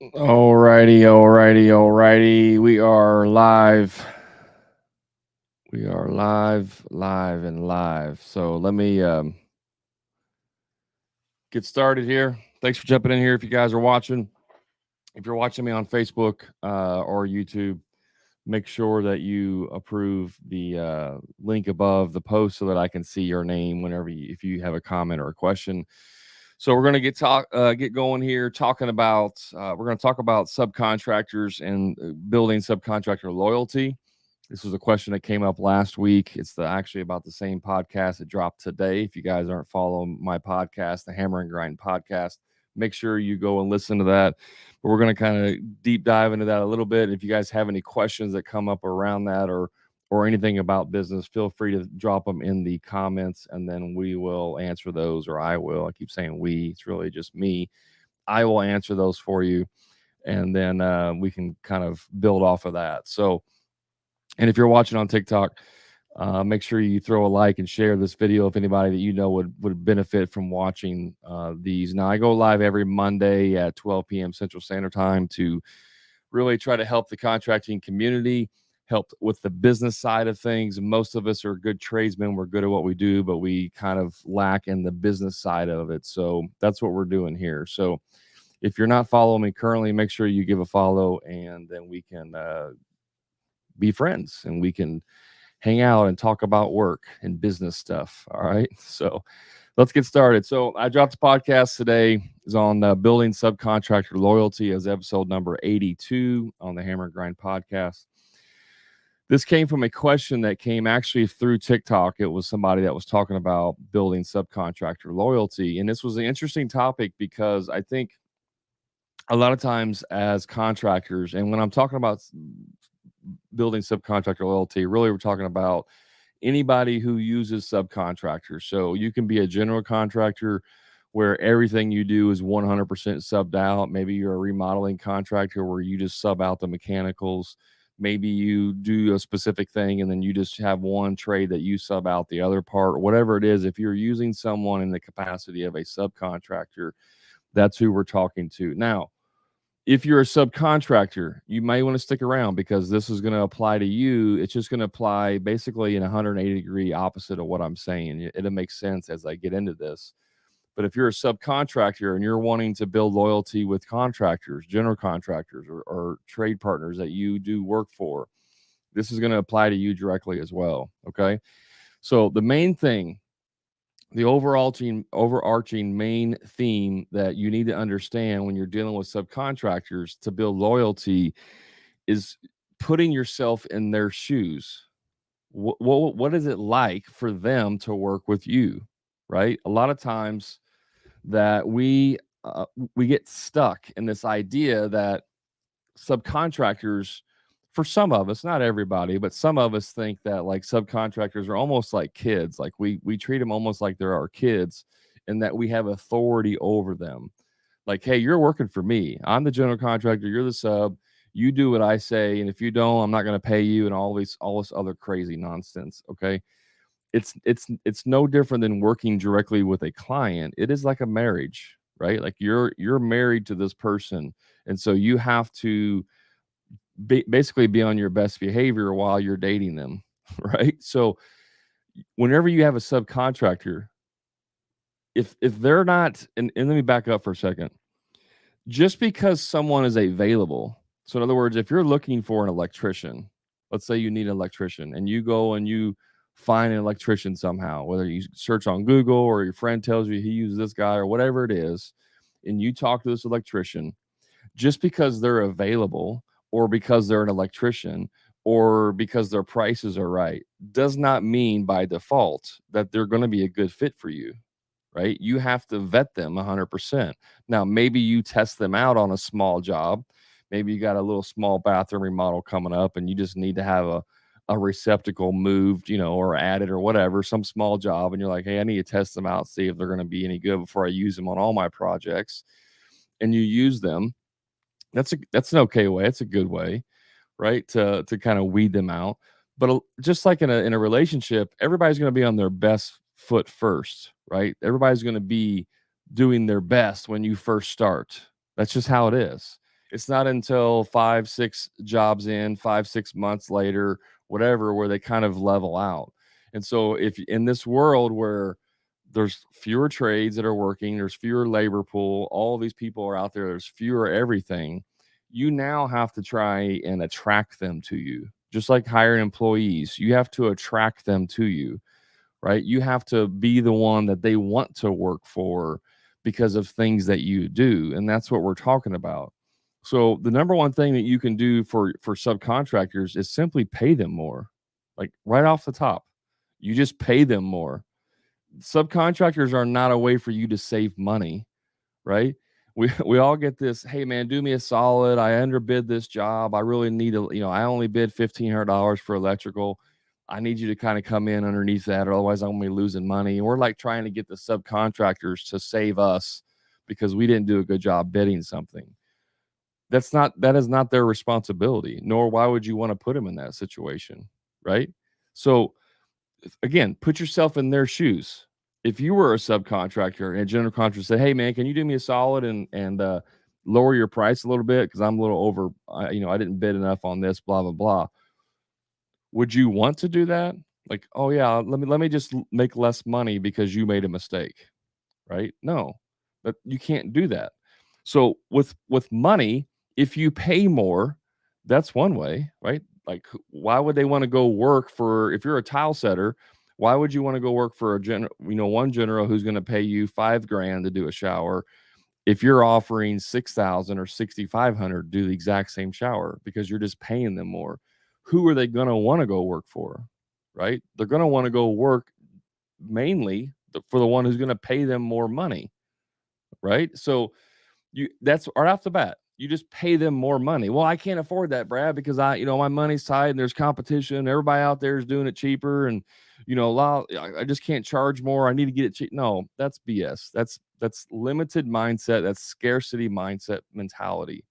Alrighty. We are live. We are live, and live. So let me get started here. Thanks for jumping in here. If you guys are watching, if you're watching me on Facebook or YouTube, make sure that you approve the link above the post so that I can see your name whenever if you have a comment or a question. So we're going to get going here, talking about we're going to talk about subcontractors and building subcontractor loyalty. This was a question that came up last week. It's actually about the same podcast that dropped today. If you guys aren't following my podcast, the Hammer and Grind podcast, make sure you go and listen to that. But we're going to kind of deep dive into that a little bit. If you guys have any questions that come up around that or anything about business, feel free to drop them in the comments and then we will answer those, or I will. I keep saying we, it's really just me. I will answer those for you. And then we can kind of build off of that. So, and if you're watching on TikTok, make sure you throw a like and share this video if anybody that you know would benefit from watching these. Now, I go live every Monday at 12 p.m. Central Standard Time to really try to help the contracting community, help with the business side of things. Most of us are good tradesmen. We're good at what we do, but we kind of lack in the business side of it. So that's what we're doing here. So if you're not following me currently, make sure you give a follow, and then we can be friends and we can hang out and talk about work and business stuff. All right. So let's get started. So I dropped a podcast today. Is on building subcontractor loyalty as episode number 82 on the Hammer and Grind podcast. This came from a question that came actually through TikTok. It was somebody that was talking about building subcontractor loyalty. And this was an interesting topic because I think a lot of times as contractors, and when I'm talking about building subcontractor loyalty, really we're talking about anybody who uses subcontractors. So you can be a general contractor where everything you do is 100% subbed out. Maybe you're a remodeling contractor where you just sub out the mechanicals. Maybe you do a specific thing and then you just have one trade that you sub out the other part, whatever it is. If you're using someone in the capacity of a subcontractor, that's who we're talking to. Now, if you're a subcontractor, you may want to stick around because this is going to apply to you. It's just going to apply basically in a 180-degree opposite of what I'm saying. It'll make sense as I get into this. But if you're a subcontractor and you're wanting to build loyalty with contractors, general contractors, or trade partners that you do work for, this is going to apply to you directly as well. Okay. So the main thing, the overarching main theme that you need to understand when you're dealing with subcontractors to build loyalty is putting yourself in their shoes. What is it like for them to work with you, right? A lot of times that we get stuck in this idea that subcontractors, for some of us, not everybody, but some of us think that like subcontractors are almost like kids. Like we treat them almost like they're our kids, and that we have authority over them. Like, hey, you're working for me. I'm the general contractor. You're the sub. You do what I say, and if you don't, I'm not going to pay you, and all this other crazy nonsense. Okay, it's no different than working directly with a client. It is like a marriage, right? Like you're married to this person, and so you have to basically be on your best behavior while you're dating them, right? So whenever you have a subcontractor, if they're not, and let me back up for a second, just because someone is available. So in other words, if you're looking for an electrician, let's say you need an electrician and you go and you find an electrician somehow, whether you search on Google or your friend tells you he uses this guy or whatever it is, and you talk to this electrician, just because they're available or because they're an electrician or because their prices are right does not mean by default that they're going to be a good fit for you, right? You have to vet them 100%. Now, maybe you test them out on a small job. Maybe you got a little small bathroom remodel coming up and you just need to have a receptacle moved, or added or whatever, some small job. And you're like, hey, I need to test them out, see if they're going to be any good before I use them on all my projects. And you use them. That's an okay way. It's a good way, right? To kind of weed them out. But just like in a relationship, everybody's going to be on their best foot first, right? Everybody's going to be doing their best when you first start. That's just how it is. It's not until 5, 6 jobs in, 5, 6 months later, whatever, where they kind of level out. And so if in this world where there's fewer trades that are working, there's fewer labor pool, all these people are out there, there's fewer everything, you now have to try and attract them to you. Just like hiring employees, you have to attract them to you, right? You have to be the one that they want to work for because of things that you do. And that's what we're talking about. So the number one thing that you can do for subcontractors is simply pay them more. Like right off the top. You just pay them more. Subcontractors are not a way for you to save money, right? We all get this, hey man, do me a solid. I underbid this job. I really need to, I only bid $1,500 for electrical. I need you to kind of come in underneath that, or otherwise I'm gonna be losing money. And we're like trying to get the subcontractors to save us because we didn't do a good job bidding something. That is not their responsibility, nor why would you want to put them in that situation, right? So again, put yourself in their shoes. If you were a subcontractor and a general contractor said, "Hey, man, can you do me a solid and lower your price a little bit because I'm a little over, I didn't bid enough on this, blah blah blah." Would you want to do that? Like, oh yeah, let me just make less money because you made a mistake, right? No, but you can't do that. So with money, if you pay more, that's one way, right? Like why would they want to go work for, if you're a tile setter, why would you want to go work for one general who's going to pay you 5 grand to do a shower if you're offering 6,000 or 6,500 to do the exact same shower because you're just paying them more? Who are they going to want to go work for? Right? They're going to want to go work mainly for the one who's going to pay them more money, right? So that's right off the bat. You just pay them more money. Well, I can't afford that, Brad, because my money's tight and there's competition. Everybody out there is doing it cheaper, and I just can't charge more. I need to get it cheap. No, that's BS. That's limited mindset. That's scarcity mindset mentality,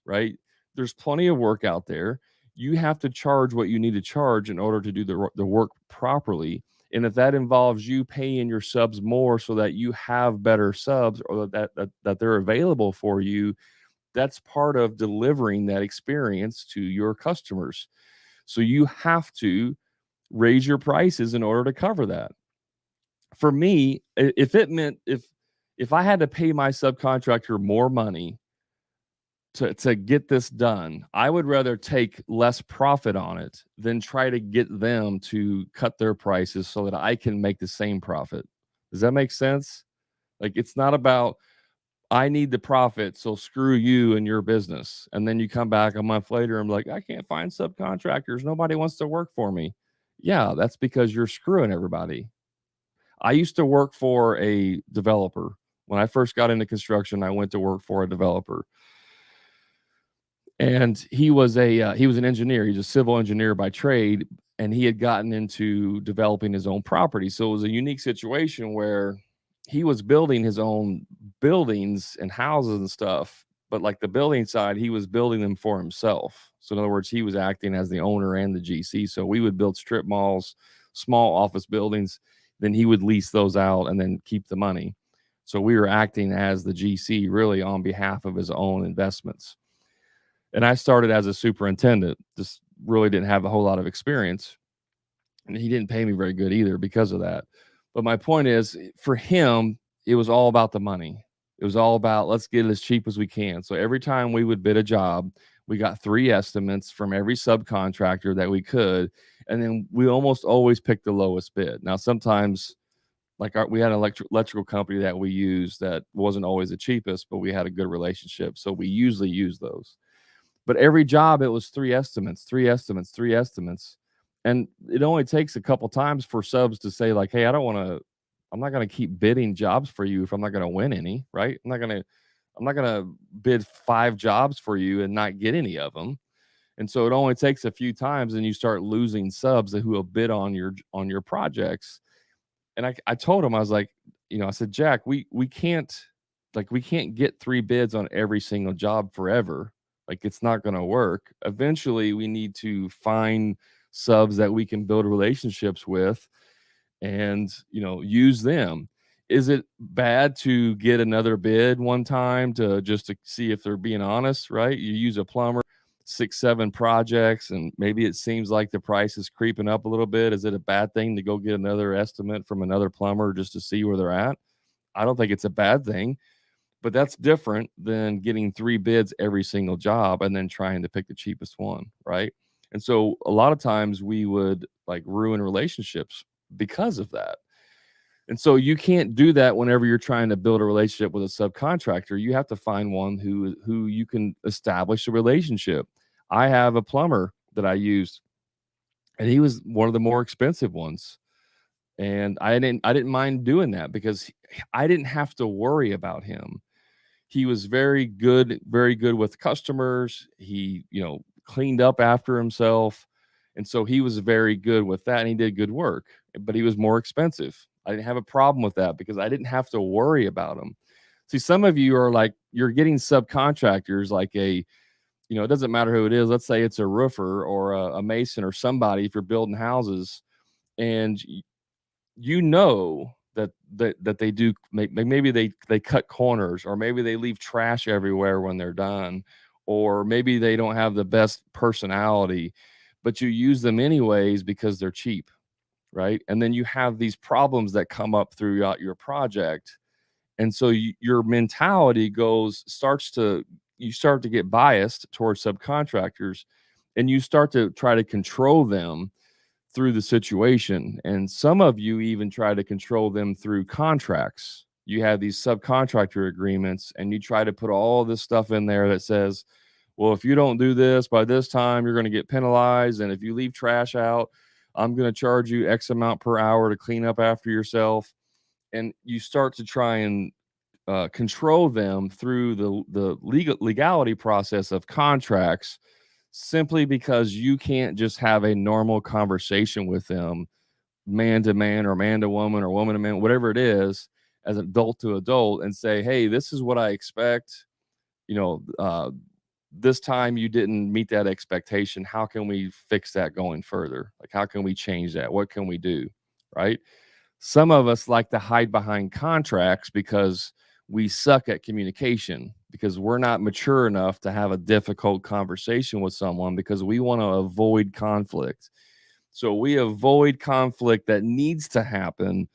right? There's plenty of work out there. You have to charge what you need to charge in order to do the work properly. And if that involves you paying your subs more so that you have better subs, or that they're available for you, that's part of delivering that experience to your customers. So you have to raise your prices in order to cover that. For me, if it meant if I had to pay my subcontractor more money to get this done, I would rather take less profit on it than try to get them to cut their prices so that I can make the same profit. Does that make sense? Like it's not about I need the profit, so screw you and your business. And then you come back a month later and I'm like, I can't find subcontractors. Nobody wants to work for me. Yeah, that's because you're screwing everybody. I used to work for a developer. When I first got into construction, I went to work for a developer. And he was an engineer. He's a civil engineer by trade, and he had gotten into developing his own property. So it was a unique situation where he was building his own buildings and houses and stuff, but like the building side, he was building them for himself. So in other words, he was acting as the owner and the GC. So we would build strip malls, small office buildings, then he would lease those out and then keep the money. So we were acting as the GC really on behalf of his own investments. And I started as a superintendent, just really didn't have a whole lot of experience. And he didn't pay me very good either because of that. But my point is, for him, it was all about the money. It was all about let's get it as cheap as we can. So every time we would bid a job, we got 3 estimates from every subcontractor that we could. And then we almost always picked the lowest bid. Now, sometimes, like we had an electrical company that we used that wasn't always the cheapest, but we had a good relationship. So we usually use those. But every job, it was 3 estimates, 3 estimates, 3 estimates. And it only takes a couple times for subs to say, like, hey, I'm not gonna keep bidding jobs for you if I'm not gonna win any, right? I'm not gonna bid 5 jobs for you and not get any of them. And so it only takes a few times and you start losing subs who will bid on your projects. And I told him, I was like, I said, Jack, we can't get 3 bids on every single job forever. Like it's not going to work. Eventually we need to find subs that we can build relationships with and, use them. is it bad to get another bid one time to just to see if they're being honest, right? You use a plumber, 6, 7 projects, and maybe it seems like the price is creeping up a little bit. Is it a bad thing to go get another estimate from another plumber just to see where they're at? I don't think it's a bad thing, but that's different than getting 3 bids every single job and then trying to pick the cheapest one, right? And so a lot of times we would like ruin relationships because of that. And so you can't do that whenever you're trying to build a relationship with a subcontractor. You have to find one who you can establish a relationship. I have a plumber that I use, and he was one of the more expensive ones. And I didn't mind doing that because I didn't have to worry about him. He was very good with customers. He, cleaned up after himself. And so he was very good with that and he did good work, but he was more expensive. I didn't have a problem with that because I didn't have to worry about him. See, some of you are like, you're getting subcontractors like it doesn't matter who it is. Let's say it's a roofer or a mason or somebody if you're building houses and that they do maybe they cut corners or maybe they leave trash everywhere when they're done or maybe they don't have the best personality but you use them anyways because they're cheap, right? And then you have these problems that come up throughout your project, and so your mentality you start to get biased towards subcontractors and you start to try to control them through the situation. And some of you even try to control them through contracts. You have these subcontractor agreements and you try to put all this stuff in there that says, well, if you don't do this by this time, you're going to get penalized. And if you leave trash out, I'm going to charge you X amount per hour to clean up after yourself. And you start to try and control them through the legality process of contracts simply because you can't just have a normal conversation with them, man to man or man to woman or woman to man, whatever it is, as adult to adult, and say, hey, this is what I expect. You know, this time you didn't meet that expectation. How can we fix that going further? Like, how can we change that? What can we do? Right. Some of us like to hide behind contracts because we suck at communication because we're not mature enough to have a difficult conversation with someone because we want to avoid conflict. So we avoid conflict that needs to happen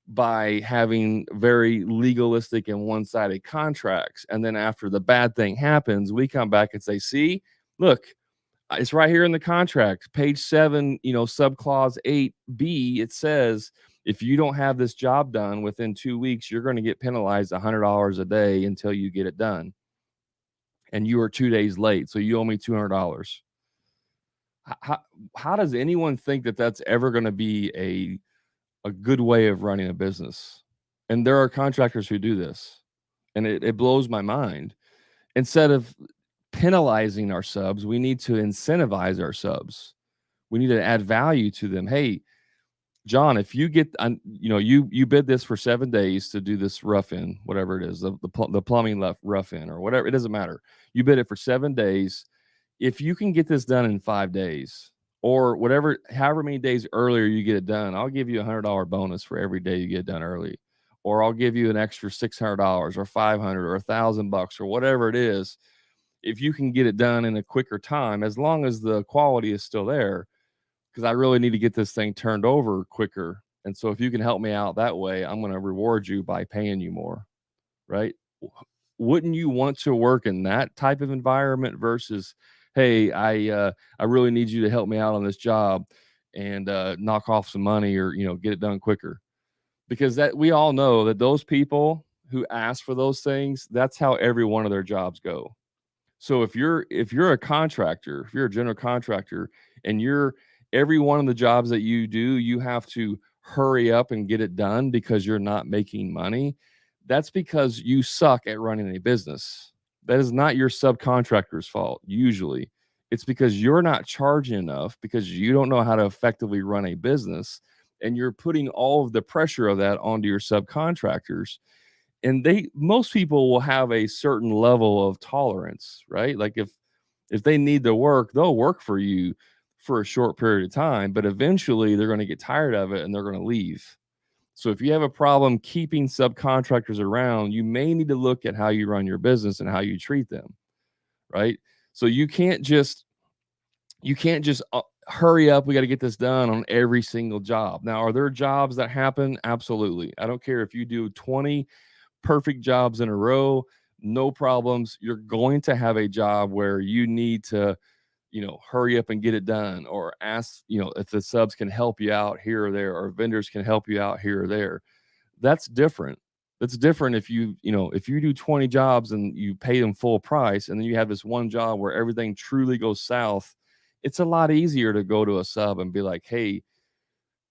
by having very legalistic and one-sided contracts. And then after the bad thing happens, we come back and say, see, look, it's right here in the contract, page 7, subclause 8B. It says if you don't have this job done within 2 weeks, you're going to get penalized $100 a day until you get it done. And you are 2 days late, so you owe me $200. How does anyone think that that's ever going to be a good way of running a business? And there are contractors who do this, and it blows my mind. Instead of penalizing our subs, we need to incentivize our subs. We need to add value to them. Hey, John, if you get, you bid this for 7 days to do this rough in, whatever it is, the plumbing rough in or whatever, it doesn't matter. You bid it for 7 days. If you can get this done in 5 days or however many days earlier you get it done, I'll give you $100 bonus for every day you get it done early, or I'll give you an extra $600 or $500 or $1,000 or whatever it is. If you can get it done in a quicker time, as long as the quality is still there, because I really need to get this thing turned over quicker. And so if you can help me out that way, I'm going to reward you by paying you more, right? Wouldn't you want to work in that type of environment versus, hey, I really need you to help me out on this job and knock off some money or get it done quicker? Because that we all know that those people who ask for those things, that's how every one of their jobs go. So if you're a contractor, if you're a general contractor and you're every one of the jobs that you do, you have to hurry up and get it done because you're not making money. That's because you suck at running a business. That is not your subcontractor's fault. Usually it's because you're not charging enough because you don't know how to effectively run a business. And you're putting all of the pressure of that onto your subcontractors, and most people will have a certain level of tolerance, right? Like if they need to work, they'll work for you for a short period of time, but eventually they're going to get tired of it and they're going to leave. So if you have a problem keeping subcontractors around, you may need to look at how you run your business and how you treat them, right? So you can't just hurry up. We got to get this done on every single job. Now, are there jobs that happen? Absolutely. I don't care if you do 20 perfect jobs in a row, no problems. You're going to have a job where you need to, hurry up and get it done, or ask, if the subs can help you out here or there, or vendors can help you out here or there. That's different. That's different if you do 20 jobs and you pay them full price, and then you have this one job where everything truly goes south. It's a lot easier to go to a sub and be like, "Hey,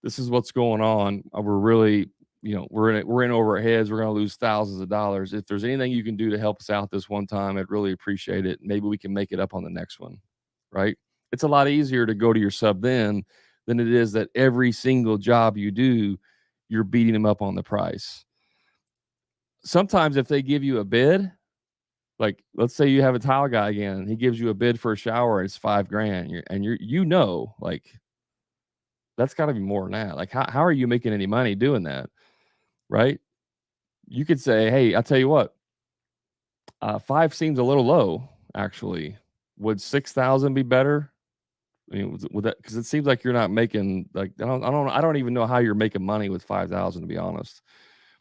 this is what's going on. We're really, we're in over our heads. We're going to lose thousands of dollars. If there's anything you can do to help us out this one time, I'd really appreciate it. Maybe we can make it up on the next one." Right? It's a lot easier to go to your sub then than it is that every single job you do, you're beating them up on the price. Sometimes if they give you a bid, like let's say you have a tile guy again, he gives you a bid for a shower, it's $5,000. Like that's got to be more than that. Like how are you making any money doing that? Right? You could say, hey, I'll tell you what, five seems a little low, actually. Would 6,000 be better? I mean, would that, because it seems like you're not making, like, I don't even know how you're making money with 5,000, to be honest.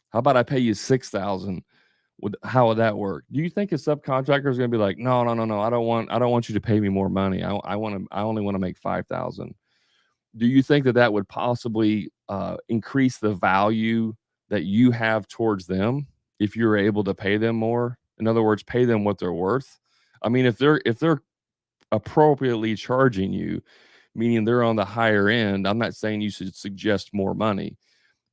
How about I pay you 6,000? How would that work? Do you think a subcontractor is going to be like, no, no, no, no, I don't want you to pay me more money. I only want to make 5,000. Do you think that would possibly increase the value that you have towards them if you're able to pay them more? In other words, pay them what they're worth. I mean, if they're appropriately charging you, meaning they're on the higher end, I'm not saying you should suggest more money.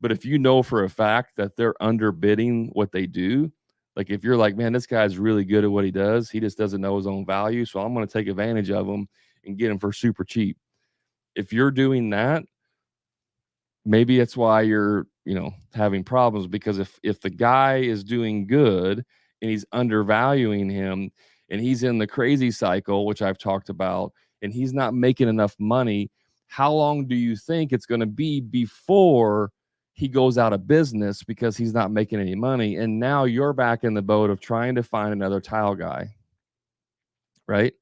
But if you know for a fact that they're underbidding what they do, like if you're like, man, this guy's really good at what he does, he just doesn't know his own value, so I'm going to take advantage of him and get him for super cheap. If you're doing that, maybe that's why you're, having problems, because if the guy is doing good and he's undervaluing him and he's in the crazy cycle, which I've talked about, and he's not making enough money, how long do you think it's going to be before he goes out of business because he's not making any money? And now you're back in the boat of trying to find another tile guy, right?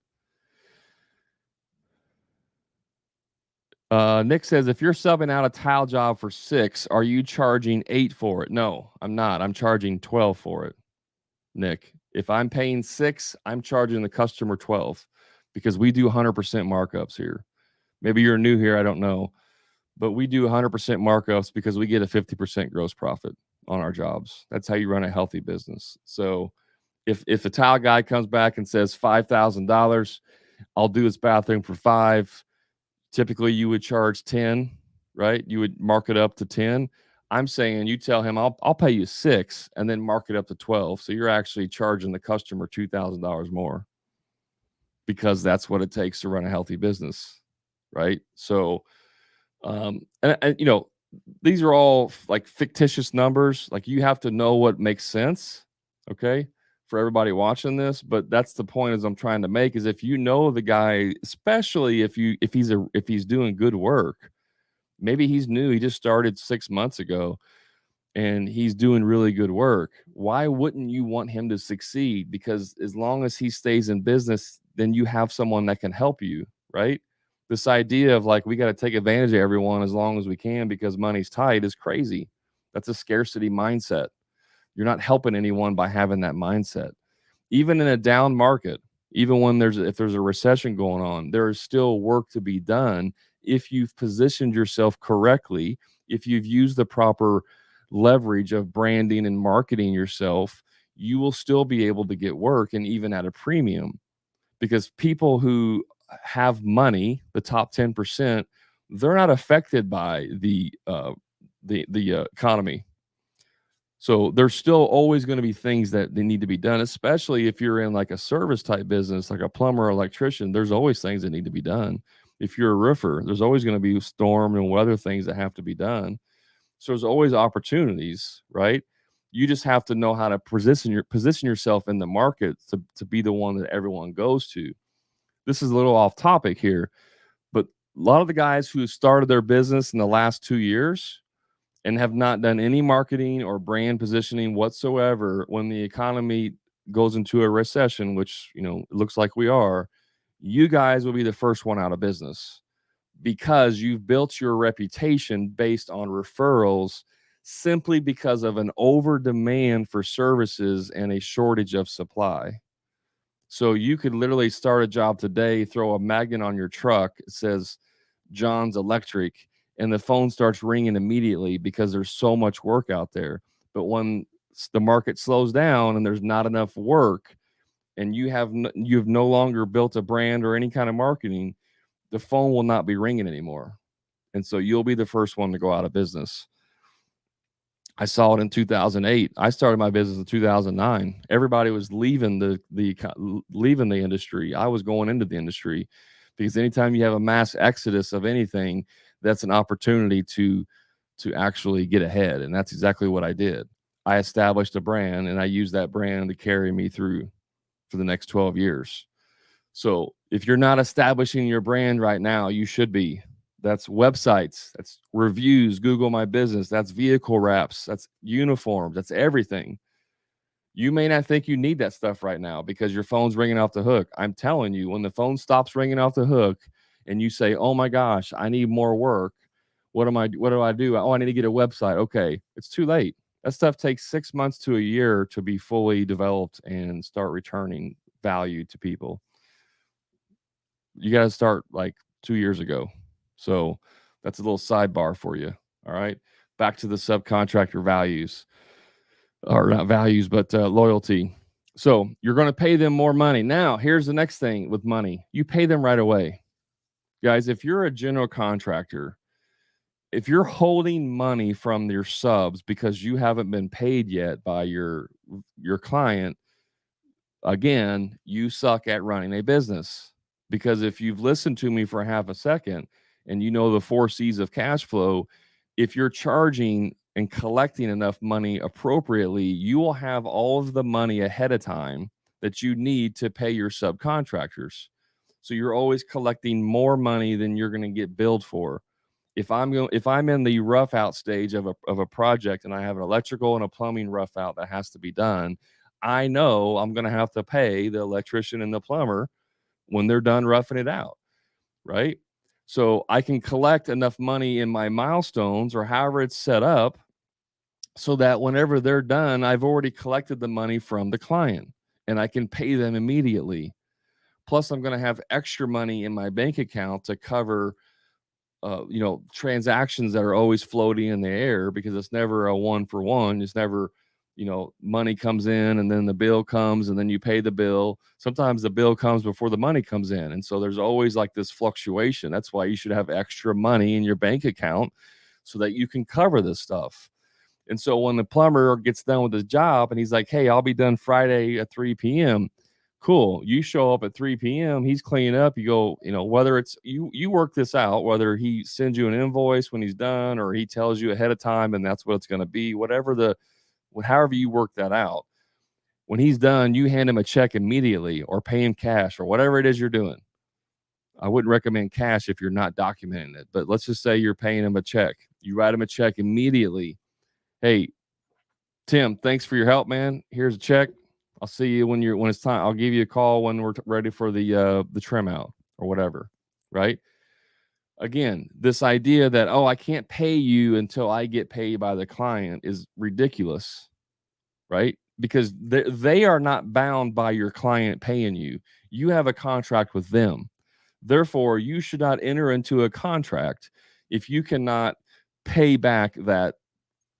Nick says, if you're subbing out a tile job for 6, are you charging 8 for it? No, I'm not. I'm charging 12 for it, Nick. If I'm paying 6, I'm charging the customer 12, because we do 100% markups here. Maybe you're new here, I don't know, but we do 100% markups because we get a 50% gross profit on our jobs. That's how you run a healthy business. So if the tile guy comes back and says $5,000, I'll do his bathroom for 5. Typically you would charge 10, right? You would mark it up to 10. I'm saying you tell him I'll pay you 6 and then mark it up to 12. So you're actually charging the customer $2,000 more, because that's what it takes to run a healthy business, right? So and these are all like fictitious numbers. Like you have to know what makes sense, okay, for everybody watching this. But that's the point as I'm trying to make, is if you know the guy, especially if he's doing good work, maybe he's new, he just started 6 months ago and he's doing really good work. Why wouldn't you want him to succeed? Because as long as he stays in business, then you have someone that can help you, right? This idea of like, we got to take advantage of everyone as long as we can because money's tight is crazy. That's a scarcity mindset. You're not helping anyone by having that mindset. Even in a down market, even when if there's a recession going on, there is still work to be done if you've positioned yourself correctly, if you've used the proper leverage of branding and marketing yourself. You will still be able to get work, and even at a premium, because people who have money, the top 10%, they're not affected by the economy. So there's still always going to be things that they need to be done, especially if you're in like a service type business, like a plumber or electrician. There's always things that need to be done. If you're a roofer, there's always going to be storm and weather things that have to be done. So there's always opportunities, right? You just have to know how to position yourself in the market to be the one that everyone goes to. This is a little off topic here, but a lot of the guys who started their business in the last 2 years, and have not done any marketing or brand positioning whatsoever, when the economy goes into a recession, which, you know, it looks like we are, you guys will be the first one out of business, because you've built your reputation based on referrals, simply because of an over demand for services and a shortage of supply. So you could literally start a job today, throw a magnet on your truck, it says John's Electric, and the phone starts ringing immediately because there's so much work out there. But when the market slows down and there's not enough work, and you've no longer built a brand or any kind of marketing, the phone will not be ringing anymore. And so you'll be the first one to go out of business. I saw it in 2008. I started my business in 2009. Everybody was leaving leaving the industry. I was going into the industry, because anytime you have a mass exodus of anything, that's an opportunity to actually get ahead. And that's exactly what I did. I established a brand, and I used that brand to carry me through for the next 12 years. So if you're not establishing your brand right now, you should be. That's websites, that's reviews, Google My Business, that's vehicle wraps, that's uniforms, that's everything. You may not think you need that stuff right now because your phone's ringing off the hook. I'm telling you, when the phone stops ringing off the hook and you say, "Oh my gosh, I need more work. What do I do? Oh, I need to get a website." Okay, it's too late. That stuff takes 6 months to a year to be fully developed and start returning value to people. You got to start like 2 years ago. So that's a little sidebar for you. All right. Back to the subcontractor values, or not values, but loyalty. So you're going to pay them more money. Now, here's the next thing with money. You pay them right away. Guys, if you're a general contractor, if you're holding money from your subs because you haven't been paid yet by your client, again, you suck at running a business. Because if you've listened to me for half a second and you know the 4 C's of cash flow, if you're charging and collecting enough money appropriately, you will have all of the money ahead of time that you need to pay your subcontractors. So you're always collecting more money than you're going to get billed for. If I'm in the rough out stage of a project and I have an electrical and a plumbing rough out that has to be done, I know I'm going to have to pay the electrician and the plumber when they're done roughing it out, right? So I can collect enough money in my milestones or however it's set up so that whenever they're done, I've already collected the money from the client and I can pay them immediately. Plus, I'm going to have extra money in my bank account to cover transactions that are always floating in the air, because it's never a one for one. It's never, money comes in and then the bill comes and then you pay the bill. Sometimes the bill comes before the money comes in. And so there's always like this fluctuation. That's why you should have extra money in your bank account so that you can cover this stuff. And so when the plumber gets done with his job and he's like, "Hey, I'll be done Friday at 3 p.m." Cool. You show up at 3 p.m. He's cleaning up. You go, whether it's you work this out, whether he sends you an invoice when he's done or he tells you ahead of time and that's what it's going to be, however you work that out. When he's done, you hand him a check immediately or pay him cash or whatever it is you're doing. I wouldn't recommend cash if you're not documenting it, but let's just say you're paying him a check. You write him a check immediately. "Hey, Tim, thanks for your help, man. Here's a check. I'll see you when it's time. I'll give you a call when we're ready for the trim out," or whatever, right? Again, this idea that, "Oh, I can't pay you until I get paid by the client," is ridiculous, right? Because they are not bound by your client paying you. You have a contract with them. Therefore, you should not enter into a contract if you cannot pay back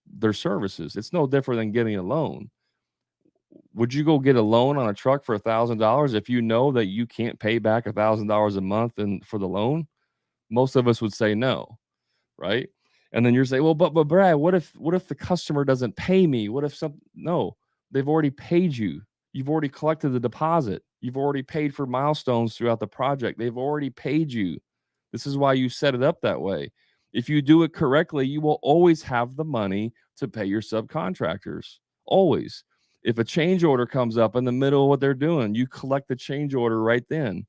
their services. It's no different than getting a loan. Would you go get a loan on a truck for $1,000 if you know that you can't pay back $1,000 a month and for the loan? Most of us would say no, right? And then you're saying, "Well, but Brad, what if the customer doesn't pay me? What if No, they've already paid you. You've already collected the deposit. You've already paid for milestones throughout the project. They've already paid you. This is why you set it up that way. If you do it correctly, you will always have the money to pay your subcontractors. Always. If a change order comes up in the middle of what they're doing, you collect the change order right then.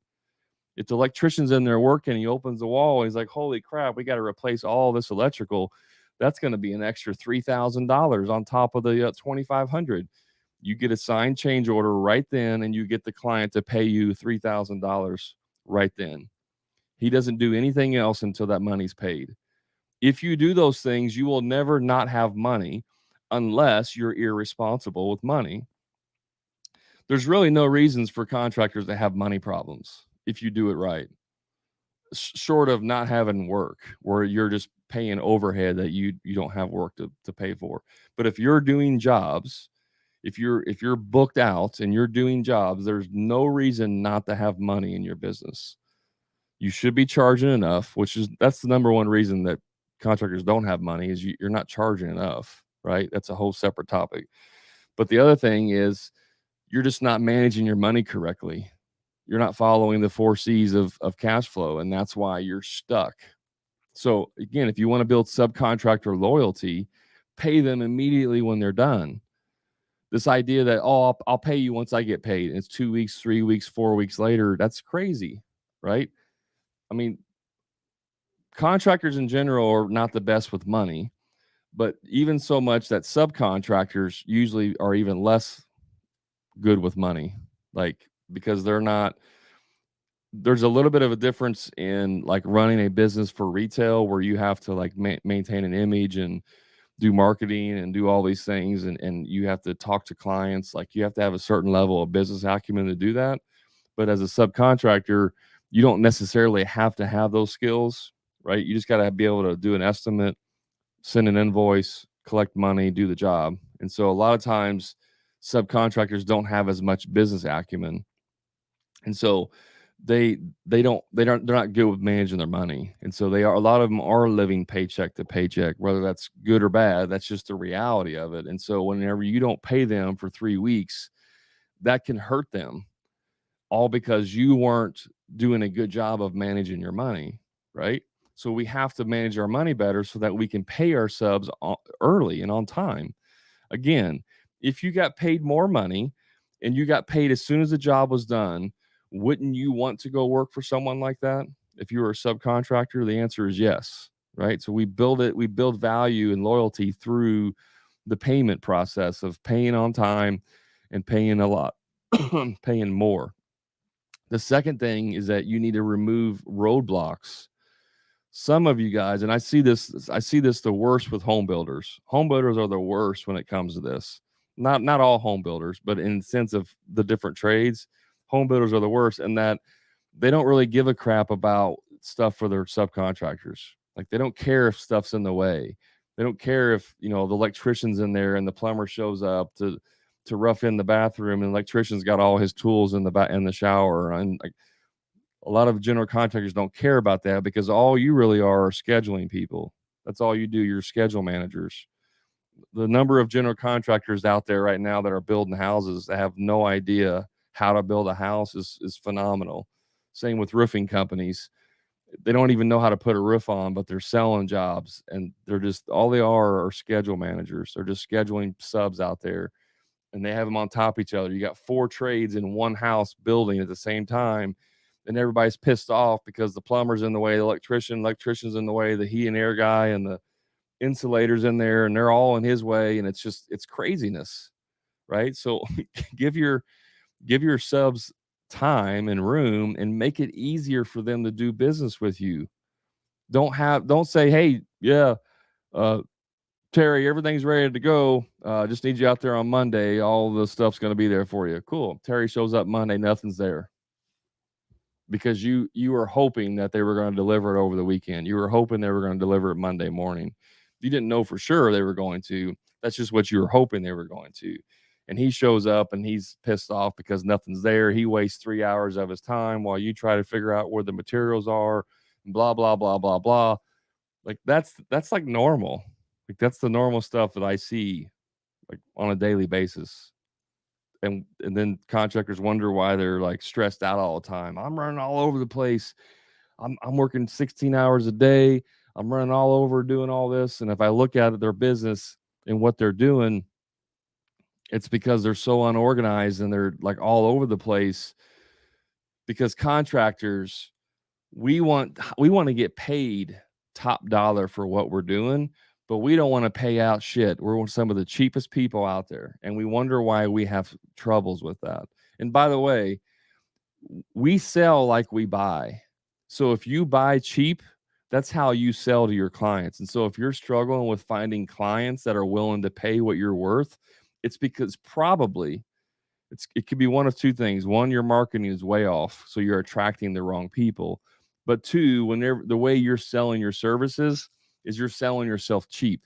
If the electrician's in there working, he opens the wall, he's like, "Holy crap, we got to replace all this electrical." that's going to be an extra $3,000 on top of the $2,500. You get a signed change order right then, and you get the client to pay you $3,000 right then. He doesn't do anything else until that money's paid. If you do those things, you will never not have money unless you're irresponsible with money. There's really no reasons for contractors to have money problems if you do it right, short of not having work where you're just paying overhead that you don't have work to pay for. But if you're doing jobs, if you're booked out and you're doing jobs, there's no reason not to have money in your business. You should be charging enough, that's the number one reason that contractors don't have money is you're not charging enough, right? That's a whole separate topic. But the other thing is you're just not managing your money correctly. You're not following the 4 C's of cash flow, and that's why you're stuck. So again, if you want to build subcontractor loyalty, pay them immediately when they're done. This idea that, oh, I'll pay you once I get paid, and it's 2 weeks, 3 weeks, 4 weeks later, that's crazy, right? I mean, contractors in general are not the best with money, but even so much that subcontractors usually are even less good with money, like because there's a little bit of a difference in like running a business for retail where you have to like maintain an image and do marketing and do all these things, and you have to talk to clients. Like you have to have a certain level of business acumen to do that. But as a subcontractor, you don't necessarily have to have those skills, right? You just got to be able to do an estimate, send an invoice, collect money, do the job. And so a lot of times subcontractors don't have as much business acumen. And so they're not good with managing their money. And so a lot of them are living paycheck to paycheck, whether that's good or bad. That's just the reality of it. And so whenever you don't pay them for 3 weeks, that can hurt them, all because you weren't doing a good job of managing your money, right? So we have to manage our money better so that we can pay our subs early and on time. Again, if you got paid more money and you got paid as soon as the job was done, wouldn't you want to go work for someone like that? If you were a subcontractor, the answer is yes, right? So we build value and loyalty through the payment process of paying on time and paying a lot, paying more. The second thing is that you need to remove roadblocks. Some of you guys, and I see this the worst with home builders. Home builders are the worst when it comes to this. Not all home builders, but in the sense of the different trades, home builders are the worst in that they don't really give a crap about stuff for their subcontractors. Like they don't care if stuff's in the way. They don't care if, the electrician's in there and the plumber shows up to rough in the bathroom and the electrician's got all his tools in the shower. And like a lot of general contractors don't care about that because all you really are scheduling people. That's all you do. You're schedule managers. The number of general contractors out there right now that are building houses that have no idea how to build a house is phenomenal. Same with roofing companies. They don't even know how to put a roof on, but they're selling jobs, and they're just all they are schedule managers. They're just scheduling subs out there, and they have them on top of each other. You got 4 trades in one house building at the same time, and everybody's pissed off because the plumber's in the way, the electrician's in the way, the heat and air guy and the insulators in there, and they're all in his way, and it's craziness, right? So give your subs time and room and make it easier for them to do business with you. Don't say, hey, yeah, Terry, everything's ready to go. Just need you out there on Monday. All the stuff's going to be there for you. Cool. Terry shows up Monday, nothing's there. Because you were hoping that they were going to deliver it over the weekend. You were hoping they were going to deliver it Monday morning. You didn't know for sure they were going to. That's just what you were hoping they were going to. And he shows up and he's pissed off because nothing's there. He wastes 3 hours of his time while you try to figure out where the materials are, and blah, blah, blah, blah, blah. Like that's like normal. Like that's the normal stuff that I see like on a daily basis. And then contractors wonder why they're like stressed out all the time. I'm running all over the place. I'm working 16 hours a day. I'm running all over doing all this. And if I look at their business and what they're doing, it's because they're so unorganized and they're like all over the place. Because contractors, we want to get paid top dollar for what we're doing, but we don't want to pay out shit. We're some of the cheapest people out there, and we wonder why we have troubles with that. And by the way, we sell like we buy. So if you buy cheap, that's how you sell to your clients. And so if you're struggling with finding clients that are willing to pay what you're worth, it's because probably it could be one of two things. One, your marketing is way off, so you're attracting the wrong people. But two, whenever the way you're selling your services is you're selling yourself cheap.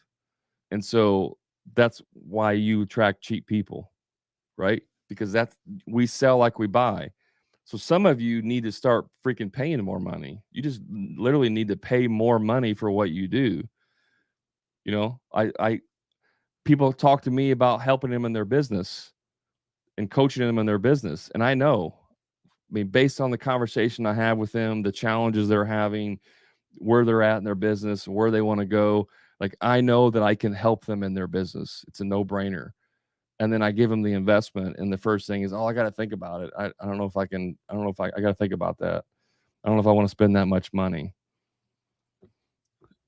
And so that's why you attract cheap people, right? Because we sell like we buy. So some of you need to start freaking paying more money. You just literally need to pay more money for what you do. You know, I people talk to me about helping them in their business and coaching them in their business. And I know, I mean, based on the conversation I have with them, the challenges they're having, where they're at in their business, where they want to go, like I know that I can help them in their business. It's a no-brainer. And then I give them the investment. And the first thing is, oh, I got to think about it. I don't know if I can, I don't know if I got to think about that. I don't know if I want to spend that much money.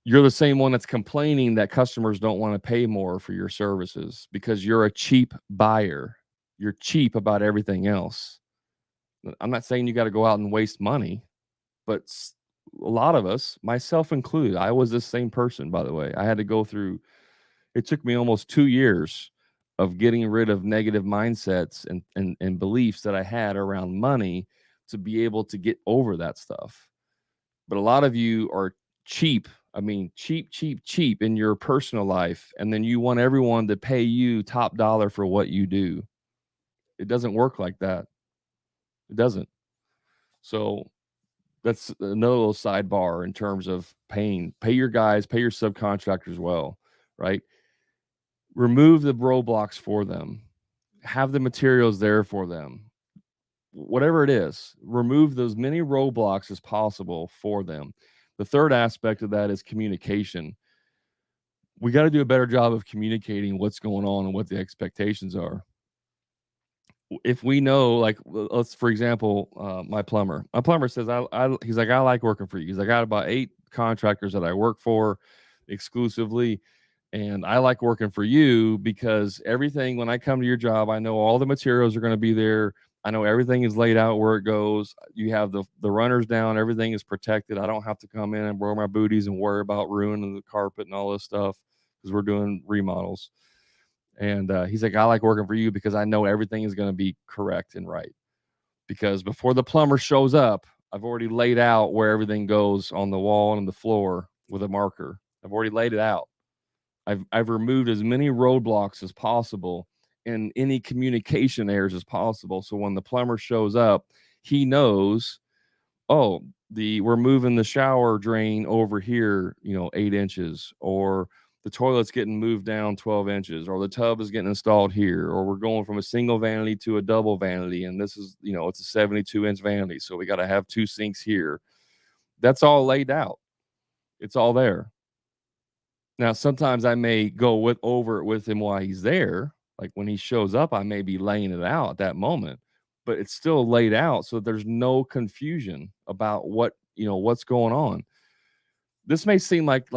You're the same one that's complaining that customers don't want to pay more for your services because you're a cheap buyer. You're cheap about everything else. I'm not saying you got to go out and waste money, but a lot of us, myself included, I was this same person, by the way. I had to go through, it took me almost 2 years of getting rid of negative mindsets and beliefs that I had around money to be able to get over that stuff. But a lot of you are cheap. I mean, cheap in your personal life. And then you want everyone to pay you top dollar for what you do. It doesn't work like that. It doesn't. So that's another little sidebar in terms of paying. Pay your guys, pay your subcontractors well, right? Remove the roadblocks for them. Have the materials there for them. Whatever it is, remove those many roadblocks as possible for them. The third aspect of that is communication. We got to do a better job of communicating what's going on and what the expectations are. If we know, like, let's, for example, my plumber says, he's like, I like working for you. He's like, I got about 8 contractors that I work for exclusively. And I like working for you because everything, when I come to your job, I know all the materials are going to be there. I know everything is laid out where it goes. You have the runners down. Everything is protected. I don't have to come in and wear my booties and worry about ruining the carpet and all this stuff because we're doing remodels. And he's like, I like working for you because I know everything is going to be correct and right. Because before the plumber shows up, I've already laid out where everything goes on the wall and the floor with a marker. I've already laid it out. I've removed as many roadblocks as possible and any communication errors as possible. So when the plumber shows up, he knows, oh, we're moving the shower drain over here, 8 inches, or the toilet's getting moved down 12 inches, or the tub is getting installed here, or we're going from a single vanity to a double vanity. And this is, it's a 72-inch vanity. So we got to have 2 sinks here. That's all laid out. It's all there. Now, sometimes I may go over it with him while he's there. Like when he shows up, I may be laying it out at that moment, but it's still laid out so there's no confusion about what's going on. This may seem like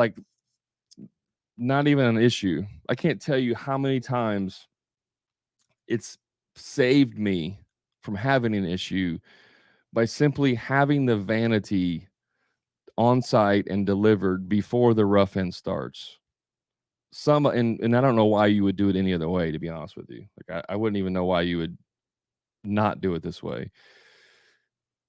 not even an issue. I can't tell you how many times it's saved me from having an issue by simply having the vanity on site and delivered before the rough end starts. And I don't know why you would do it any other way, to be honest with you. Like I wouldn't even know why you would not do it this way.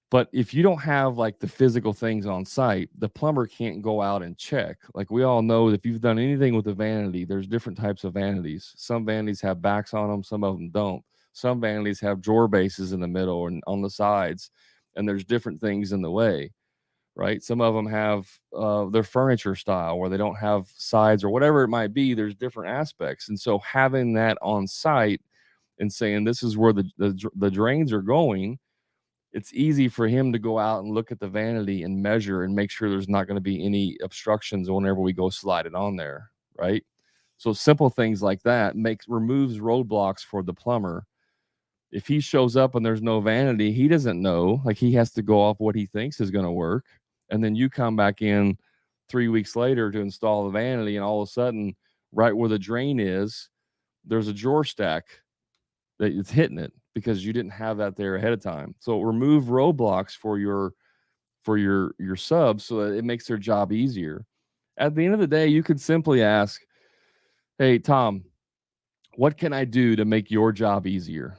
But if you don't have like the physical things on site, the plumber can't go out and check. Like we all know, if you've done anything with a vanity, there's different types of vanities. Some vanities have backs on them, some of them don't. Some vanities have drawer bases in the middle and on the sides, and there's different things in the way. Right? Some of them have their furniture style where they don't have sides or whatever it might be. There's different aspects. And so having that on site and saying this is where the drains are going, it's easy for him to go out and look at the vanity and measure and make sure there's not going to be any obstructions whenever we go slide it on there. Right? So simple things like that removes roadblocks for the plumber. If he shows up and there's no vanity, he doesn't know. Like he has to go off what he thinks is going to work. And then you come back in 3 weeks later to install the vanity, and all of a sudden, right where the drain is, there's a drawer stack that it's hitting it because you didn't have that there ahead of time. So remove roadblocks for your subs so that it makes their job easier. At the end of the day, you could simply ask, "Hey, Tom, what can I do to make your job easier?"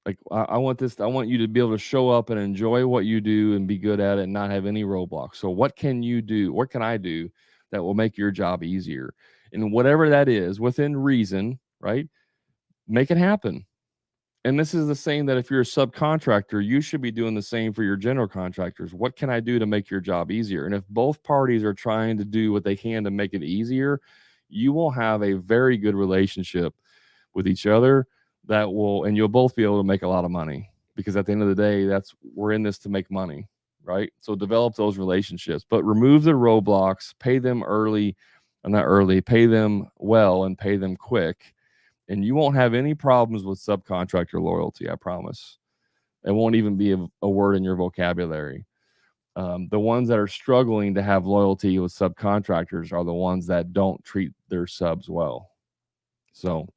Like, I want you to be able to show up and enjoy what you do and be good at it and not have any roadblocks. So what can you do? What can I do that will make your job easier? And whatever that is, within reason, right? Make it happen. And this is the same that if you're a subcontractor, you should be doing the same for your general contractors. What can I do to make your job easier? And if both parties are trying to do what they can to make it easier, you will have a very good relationship with each other and you'll both be able to make a lot of money, because at the end of the day, we're in this to make money, right? So develop those relationships, but remove the roadblocks, pay them early, not early, pay them well and pay them quick. And you won't have any problems with subcontractor loyalty, I promise. It won't even be a word in your vocabulary. The ones that are struggling to have loyalty with subcontractors are the ones that don't treat their subs well. So,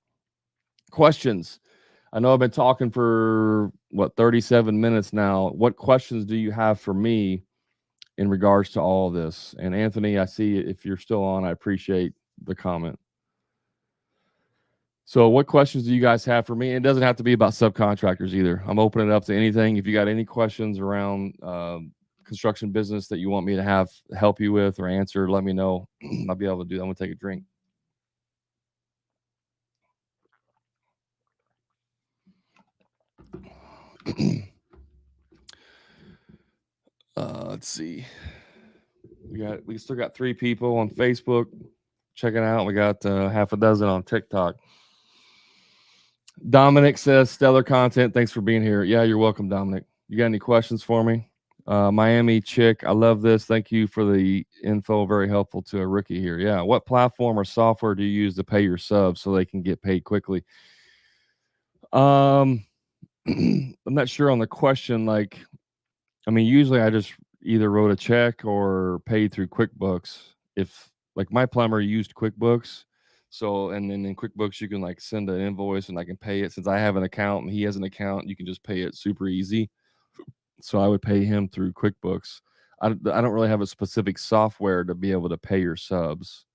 questions. I know I've been talking for 37 minutes now. What questions do you have for me in regards to all of this? And Anthony, I see if you're still on, I appreciate the comment. So what questions do you guys have for me? It doesn't have to be about subcontractors either. I'm opening it up to anything. If you got any questions around construction business that you want me to help you with or answer, let me know. I'll be able to do that. I'm going to take a drink. Let's see. We still got 3 people on Facebook checking out. We got half a dozen on TikTok. Dominic says stellar content. Thanks for being here. Yeah, you're welcome, Dominic. You got any questions for me? Miami chick, I love this. Thank you for the info. Very helpful to a rookie here. Yeah. What platform or software do you use to pay your subs so they can get paid quickly? I'm not sure on the question. Usually I just either wrote a check or paid through QuickBooks. If my plumber used QuickBooks, and then in QuickBooks you can send an invoice and I can pay it. Since I have an account and he has an account, you can just pay it super easy. So I would pay him through QuickBooks. I don't really have a specific software to be able to pay your subs.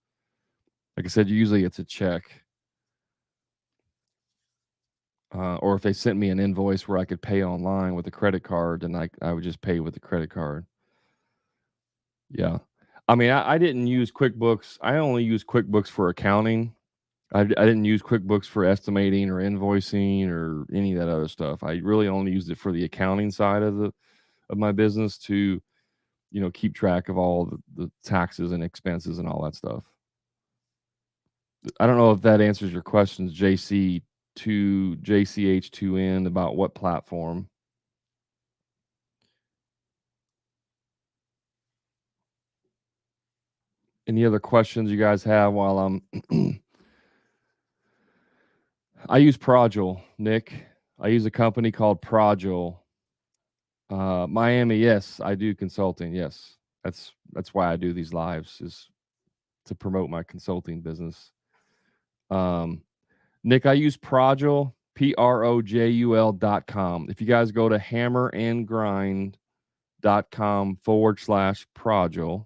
Like I said, usually it's a check. Or if they sent me an invoice where I could pay online with a credit card, then I would just pay with the credit card. Yeah. I didn't use QuickBooks. I only use QuickBooks for accounting. I didn't use QuickBooks for estimating or invoicing or any of that other stuff. I really only used it for the accounting side of my business to, keep track of all the taxes and expenses and all that stuff. I don't know if that answers your questions, JCH2N, about what platform. Any other questions you guys have while I'm I use Progil, Nick. I use a company called Progil. Miami, yes, I do consulting. Yes. That's why I do these lives, is to promote my consulting business. Nick, I use Progil, PROJUL.com. If you guys go to hammerandgrind.com/Progil.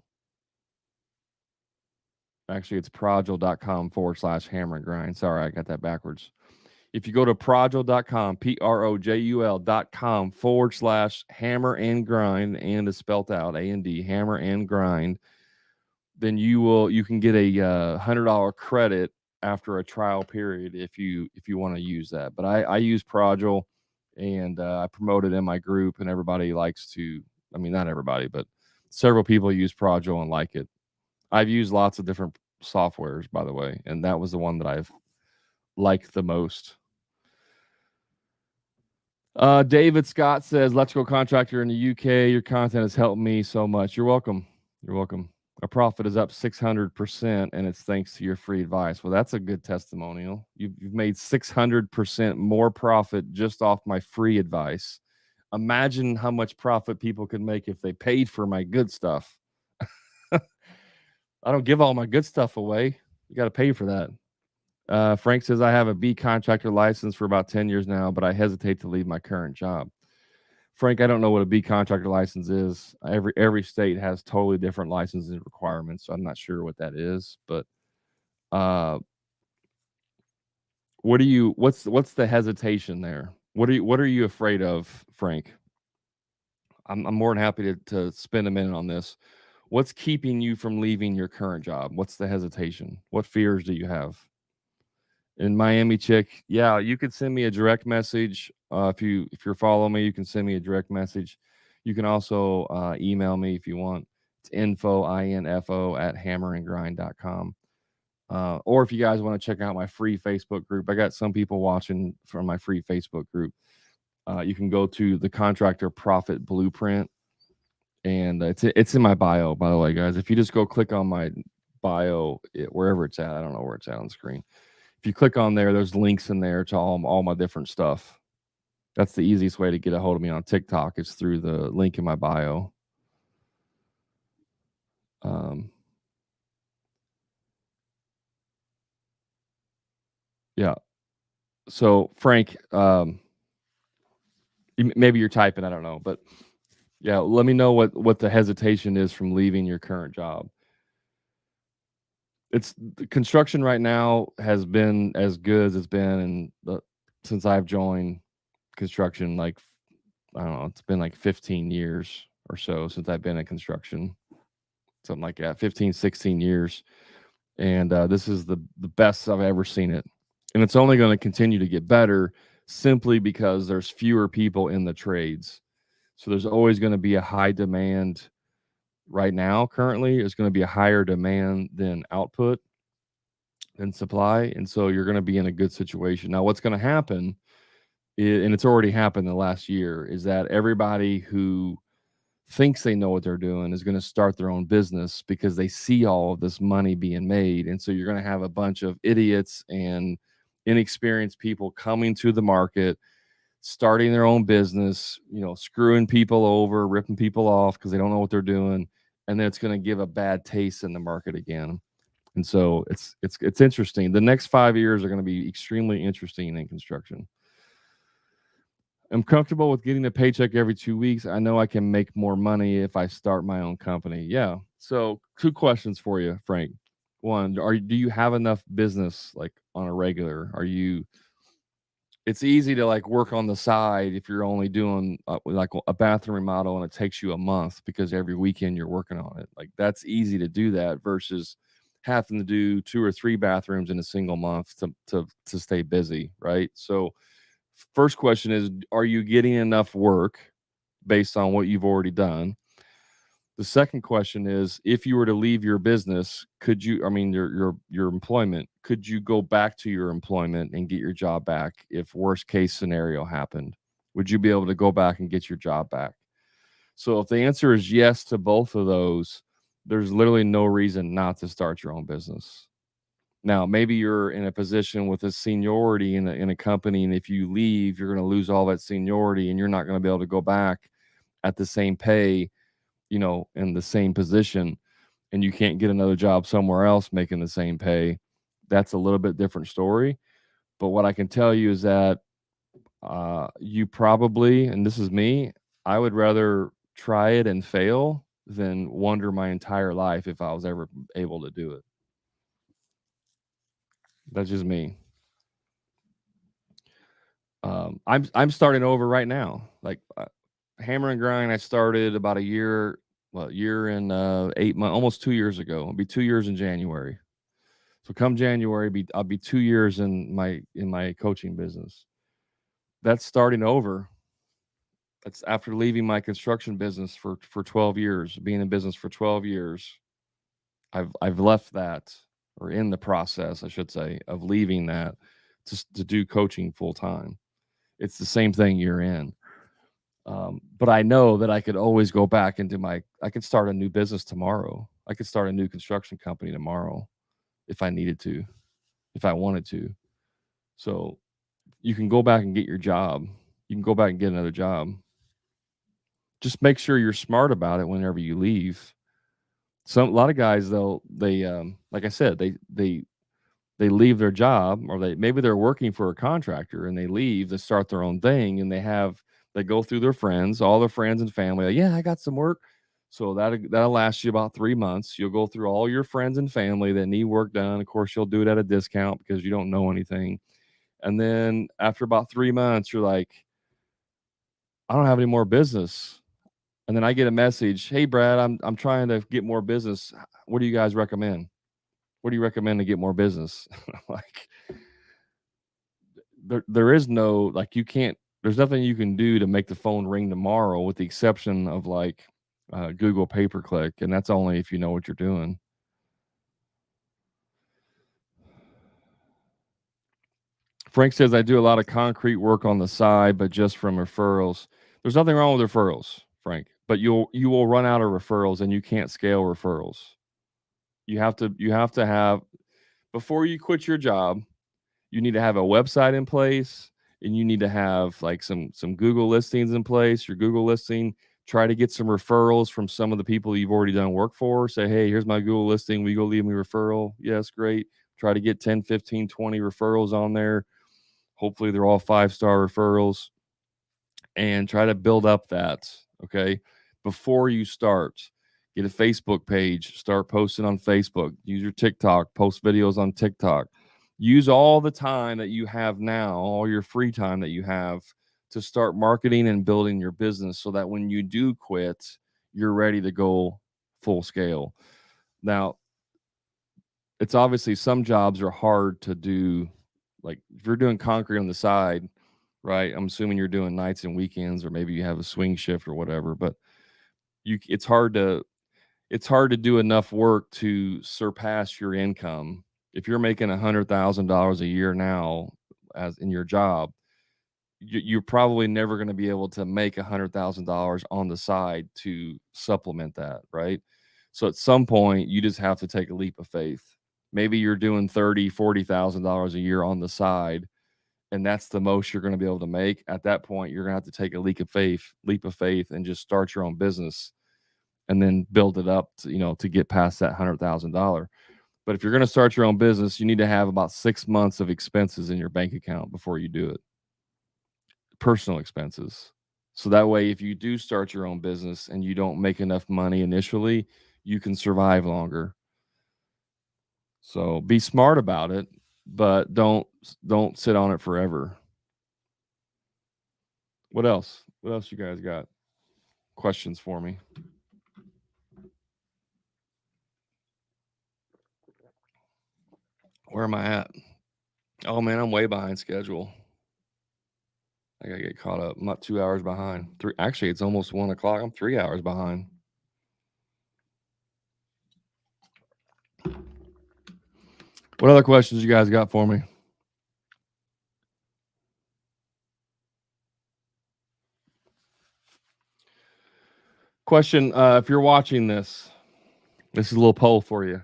Actually, it's Progil.com/hammerandgrind. Sorry, I got that backwards. If you go to Progil.com, PROJUL.com/hammerandgrind, and is spelt out A&D, hammer and grind, then you can get a $100 credit after a trial period if you want to use that. But I use Progil, and I promote it in my group, and everybody likes to. Not everybody, but several people use Progil and like it. I've used lots of different softwares, by the way, and that was the one that I've liked the most. David Scott says, electrical contractor in the UK. Your content has helped me so much. You're welcome. You're welcome. Our profit is up 600%, and it's thanks to your free advice. Well, that's a good testimonial. You've made 600% more profit just off my free advice. Imagine how much profit people could make if they paid for my good stuff. I don't give all my good stuff away. You got to pay for that. Frank says, I have a B contractor license for about 10 years now, but I hesitate to leave my current job. Frank, I don't know what a B contractor license is. Every state has totally different licensing requirements, so I'm not sure what that is. But uh, what's the hesitation there? What are you afraid of, Frank? I'm more than happy to spend a minute on this. What's keeping you from leaving your current job? What's the hesitation? What fears do you have? In Miami, chick, yeah, you could send me a direct message. If you're following me, you can send me a direct message. You can also email me if you want. It's info at hammerandgrind.com. Or if you guys want to check out my free Facebook group, I got some people watching from my free Facebook group. You can go to the Contractor Profit Blueprint, and it's in my bio, by the way, guys. If you just go click on my bio, wherever it's at, I don't know where it's at on the screen. If you click on there, there's links in there to all my different stuff. That's the easiest way to get a hold of me on TikTok. Is through the link in my bio. Yeah. So Frank, maybe you're typing, I don't know, but yeah, let me know what the hesitation is from leaving your current job. It's the construction right now has been as good as it's been since I've joined construction. Like, I don't know, it's been like 15 years or so since I've been in construction, something like that, 15, 16 years. And this is the best I've ever seen it. And it's only going to continue to get better simply because there's fewer people in the trades. So there's always going to be a high demand. Right now, currently, there's going to be a higher demand than output and supply. And so you're going to be in a good situation. Now, what's going to happen, and it's already happened in the last year, is that everybody who thinks they know what they're doing is going to start their own business because they see all of this money being made. And so you're going to have a bunch of idiots and inexperienced people coming to the market, starting their own business, screwing people over, ripping people off because they don't know what they're doing. And then it's going to give a bad taste in the market again. And so it's interesting. The next 5 years are going to be extremely interesting in construction. I'm comfortable with getting a paycheck every 2 weeks. I know I can make more money if I start my own company. Yeah. So 2 questions for you, Frank. One, do you have enough business like on a regular? It's easy to like work on the side if you're only doing like a bathroom remodel and it takes you a month because every weekend you're working on it. Like that's easy to do that versus having to do 2 or 3 bathrooms in a single month to stay busy, right? So first question is, are you getting enough work based on what you've already done? The second question is, if you were to leave your business, could you, I mean, your employment, could you go back to your employment and get your job back if worst case scenario happened? Would you be able to go back and get your job back? So if the answer is yes to both of those, there's literally no reason not to start your own business. Now, maybe you're in a position with a seniority in a company, and if you leave, you're going to lose all that seniority, and you're not going to be able to go back at the same pay, in the same position, and you can't get another job somewhere else making the same pay. That's a little bit different story. But what I can tell you is that you probably, and this is me, I would rather try it and fail than wonder my entire life if I was ever able to do it. That's just me. I'm starting over right now. Like Hammer and Grind, I started about year and 8 months, almost 2 years ago. It'll be 2 years in January. So come January, I'll be 2 years in my coaching business. That's starting over. That's after leaving my construction business for 12 years, being in business for 12 years. I've left that, or in the process, I should say, of leaving that to do coaching full time. It's the same thing you're in. But I know that I could always go back I could start a new business tomorrow. I could start a new construction company tomorrow if I needed to, if I wanted to. So you can go back and get your job. You can go back and get another job. Just make sure you're smart about it whenever you leave. A lot of guys, like I said, they leave their job, or maybe they're working for a contractor and they leave to start their own thing, and they go through their friends, all their friends and family, like, yeah, I got some work. So that'll last you about 3 months. You'll go through all your friends and family that need work done. Of course, you'll do it at a discount because you don't know anything. And then after about 3 months, you're like, I don't have any more business. And then I get a message, hey Brad, I'm trying to get more business. What do you guys recommend? What do you recommend to get more business? Like, there is no, like, you can't, there's nothing you can do to make the phone ring tomorrow, with the exception of like Google pay per click, and that's only if you know what you're doing. Frank says, I do a lot of concrete work on the side, but just from referrals. There's nothing wrong with referrals, Frank, but you will run out of referrals, and you can't scale referrals. You have to have, before you quit your job, you need to have a website in place, and you need to have like some Google listings in place. Your Google listing, try to get some referrals from some of the people you've already done work for. Say, hey, here's my Google listing. Will you go leave me a referral? Yes, great. Try to get 10, 15, 20 referrals on there. Hopefully they're all 5-star referrals, and try to build up that. Okay. Before you start, get a Facebook page, start posting on Facebook, use your TikTok, post videos on TikTok. Use all the time that you have now, all your free time that you have, to start marketing and building your business, so that when you do quit, you're ready to go full scale. Now, it's obviously, some jobs are hard to do. Like if you're doing concrete on the side, right? I'm assuming you're doing nights and weekends, or maybe you have a swing shift or whatever, but it's hard to do enough work to surpass your income. If you're making $100,000 a year now as in your job, you're probably never going to be able to make $100,000 on the side to supplement that, right? So at some point, you just have to take a leap of faith. Maybe you're doing $30,000-$40,000 a year on the side, and that's the most you're going to be able to make. At that point, you're going to have to take a leap of faith, and just start your own business, and then build it up to get past that $100,000. But if you're going to start your own business, you need to have about 6 months of expenses in your bank account before you do it, personal expenses. So that way, if you do start your own business and you don't make enough money initially, you can survive longer. So be smart about it, but don't sit on it forever. What else? What else you guys got? Questions for me? Where am I at? Oh man, I'm way behind schedule. I gotta get caught up. I'm not 2 hours behind. Three. Actually, it's almost 1 o'clock. I'm 3 hours behind. What other questions you guys got for me? Question: if you're watching this is a little poll for you.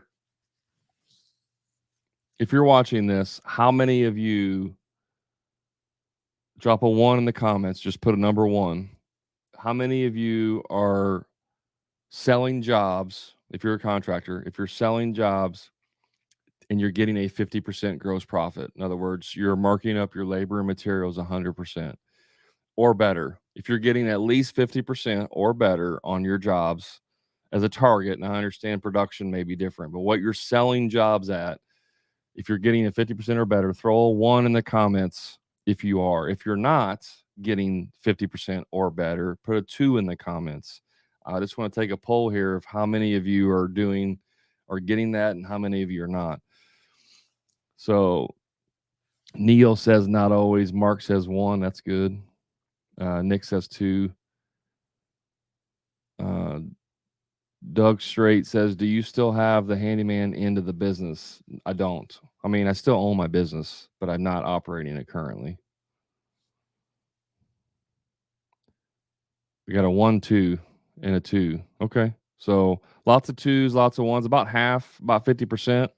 If you're watching this, how many of you, drop a one in the comments? Just put a number one. How many of you are selling jobs? If you're a contractor, if you're selling jobs and you're getting a 50% gross profit, in other words, you're marking up your labor and materials 100% or better. If you're getting at least 50% or better on your jobs as a target, and I understand production may be different, but what you're selling jobs at, if you're getting a 50% or better, throw a one in the comments if you are. If you're not getting 50% or better, put a two in the comments. I just want to take a poll here of how many of you are getting that, and how many of you are not. So Neil says not always. Mark says one. That's good. Nick says two. Uh, Doug Straight says, do you still have the handyman end of the business? I don't. I mean, I still own my business, but I'm not operating it currently. We got a 1, 2, and a 2. Okay. So lots of twos, lots of ones, about half, about 50%.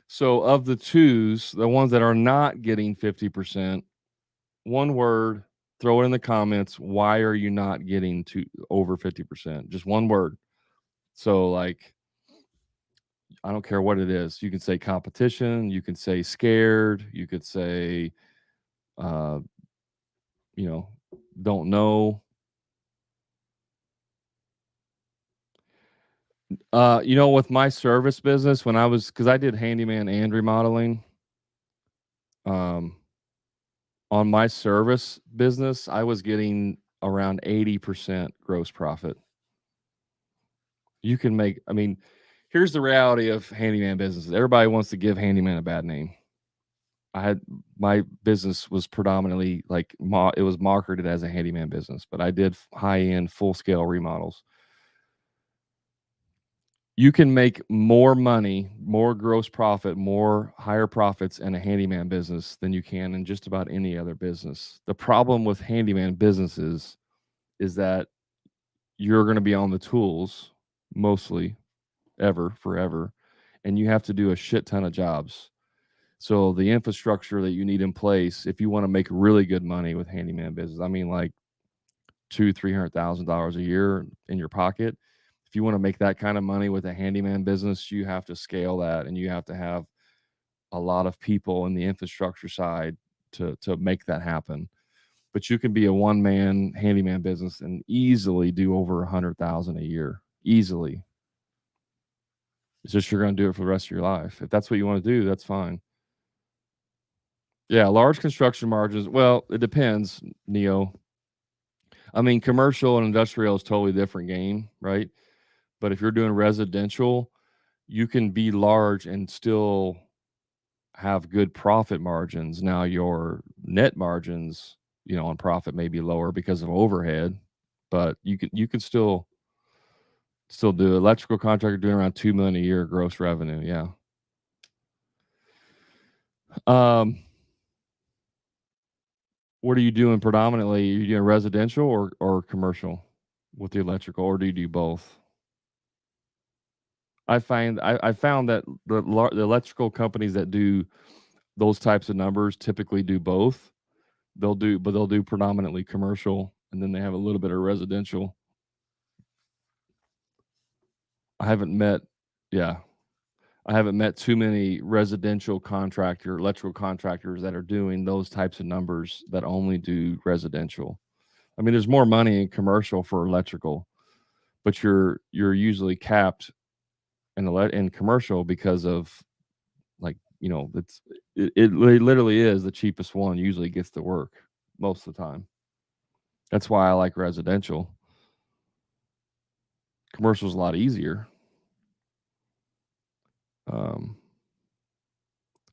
So of the twos, the ones that are not getting 50%, one word, throw it in the comments. Why are you not getting to over 50%? Just one word. So like, I don't care what it is. You can say competition, you can say scared, you could say, uh, you know, don't know. With my service business, when I was, because I did handyman and remodeling, um, on my service business, I was getting around 80% gross profit. You can make, I mean, here's the reality of handyman businesses. Everybody wants to give handyman a bad name. I had my business was predominantly like it was marketed as a handyman business, but I did high end, full scale remodels. You can make more money, more gross profit, more higher profits in a handyman business than you can in just about any other business. The problem with handyman businesses is that you're going to be on the tools mostly ever, forever, and you have to do a shit ton of jobs. So the infrastructure that you need in place, if you want to make really good money with handyman business, I mean like $200,000-300,000 a year in your pocket. If you want to make that kind of money with a handyman business, you have to scale that, and you have to have a lot of people in the infrastructure side to make that happen. But you can be a one man handyman business and easily do over 100,000 a year, easily. It's just you're going to do it for the rest of your life. If that's what you want to do, that's fine. Yeah, large construction margins. Well, it depends, Neo. I mean, commercial and industrial is totally different game, right? But if you're doing residential, you can be large and still have good profit margins. Now your net margins, on profit may be lower because of overhead, but you can still do it. Electrical contractor doing around 2 million a year gross revenue. Yeah. What are you doing predominantly? Are you doing residential or commercial with the electrical, or do you do both? I found that the electrical companies that do those types of numbers typically do both. They'll do predominantly commercial, and then they have a little bit of residential. I haven't met Yeah, I haven't met too many electrical contractors that are doing those types of numbers that only do residential. I mean, there's more money in commercial for electrical, but you're usually capped in commercial because of, like, it literally is the cheapest one usually gets to work most of the time. That's why I like residential. Commercial's a lot easier. Um,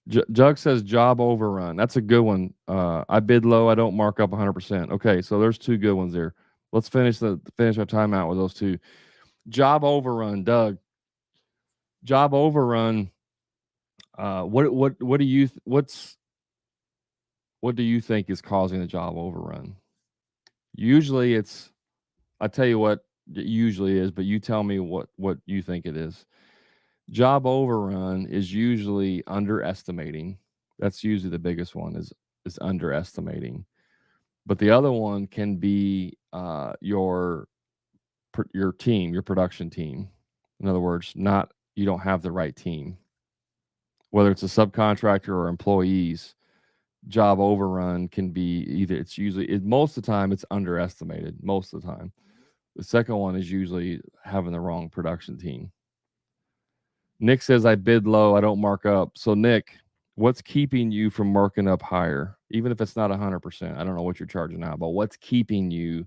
Jug says job overrun. That's a good one. I bid low. I don't mark up 100%. Okay, so there's two good ones there. Let's finish our timeout with those two. Job overrun, Doug. Job overrun. What do you what do you think is causing the job overrun? Usually, I tell you what it usually is, but you tell me what you think it is. Job overrun is usually underestimating. That's usually the biggest one is underestimating. But the other one can be your team, your production team. In other words, not you don't have the right team. Whether it's a subcontractor or employees, job overrun can be either most of the time it's underestimated most of the time. The second one is usually having the wrong production team. Nick says I bid low, I don't mark up. So Nick, what's keeping you from marking up higher? Even if it's not 100%. I don't know what you're charging now, but what's keeping you?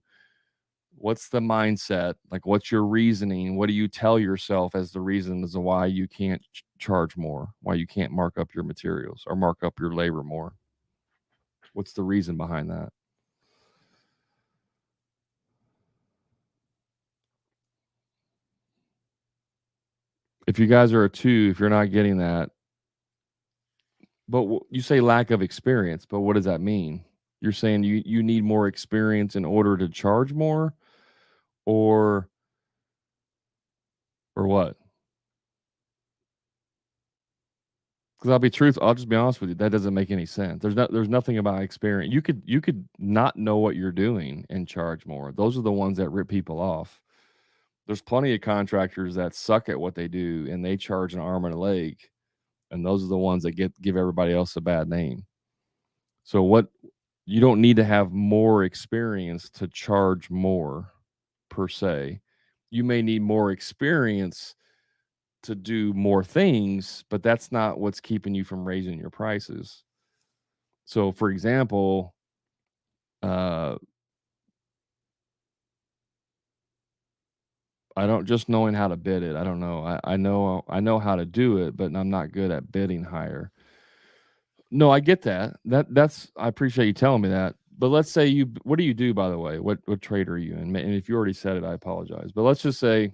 What's the mindset? Like, what's your reasoning? What do you tell yourself as the reason as to why you can't charge more? Why you can't mark up your materials or mark up your labor more? What's the reason behind that? If you guys are a 2, if you're not getting that, but you say lack of experience, but what does that mean? You're saying you need more experience in order to charge more, or what? Because I'll just be honest with you, that doesn't make any sense. There's nothing about experience. You could not know what you're doing and charge more. Those are the ones that rip people off. There's plenty of contractors that suck at what they do and they charge an arm and a leg, and those are the ones that give everybody else a bad name. So you don't need to have more experience to charge more per se. You may need more experience to do more things, but that's not what's keeping you from raising your prices. So for example, I don't just knowing how to bid it. I don't know. I know how to do it, but I'm not good at bidding higher. No, I get that. That's I appreciate you telling me that. But let's say what do you do, by the way? What trade are you in? And if you already said it, I apologize. But let's just say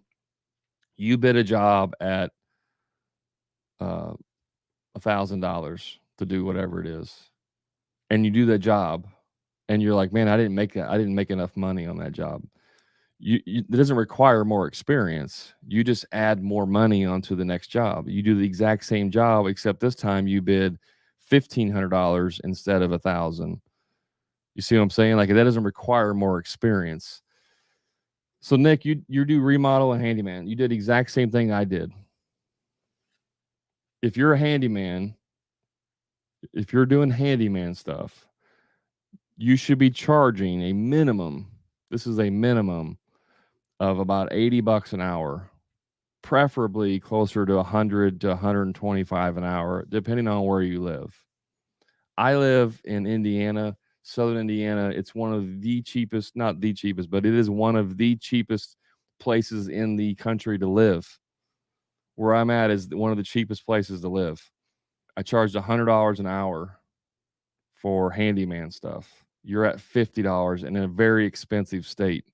you bid a job at uh, $1,000 to do whatever it is, and you do that job, and you're like, man, I didn't make enough money on that job. It doesn't require more experience. You just add more money onto the next job. You do the exact same job, except this time you bid $1,500 instead of 1,000. You see what I'm saying? Like that doesn't require more experience. So Nick, you do remodel and handyman. You did the exact same thing I did. If you're a handyman, if you're doing handyman stuff, you should be charging a minimum. This is a minimum of about $80 an hour, preferably closer to 100 to 125 an hour, depending on where you live. I live in Indiana, Southern Indiana. It's one of the cheapest, not the cheapest, but it is one of the cheapest places in the country to live. Where I'm at is one of the cheapest places to live. I charged $100 an hour for handyman stuff. You're at $50 in a very expensive state.